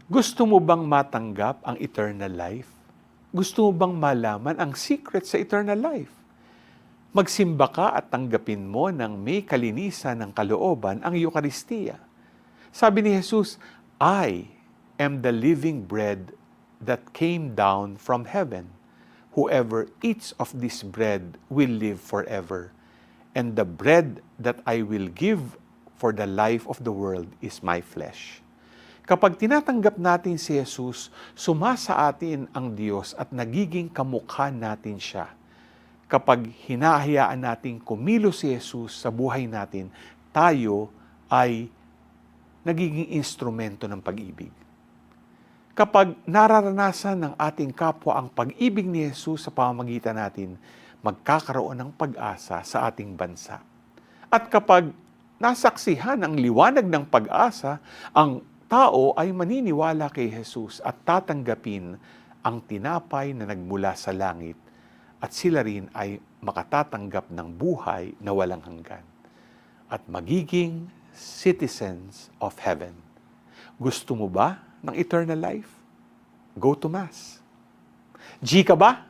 Gusto mo bang matanggap ang eternal life? Gusto mo bang malaman ang secret sa eternal life? Magsimba ka at tanggapin mo ng may kalinisan ng kalooban ang Eucharistia. Sabi ni Jesus, I am the living bread that came down from heaven. Whoever eats of this bread will live forever. And the bread that I will give for the life of the world is my flesh. Kapag tinatanggap natin si Jesus, sumasa atin ang Diyos at nagiging kamukha natin siya. Kapag hinahayaan natin kumilos si Jesus sa buhay natin, tayo ay nagiging instrumento ng pag-ibig. Kapag nararanasan ng ating kapwa ang pag-ibig ni Jesus sa pamamagitan natin, magkakaroon ng pag-asa sa ating bansa. At kapag nasaksihan ang liwanag ng pag-asa, ang tao ay maniniwala kay Jesus at tatanggapin ang tinapay na nagmula sa langit at sila rin ay makatatanggap ng buhay na walang hanggan at magiging citizens of heaven. Gusto mo ba ng eternal life? Go to Mass. G ka ba?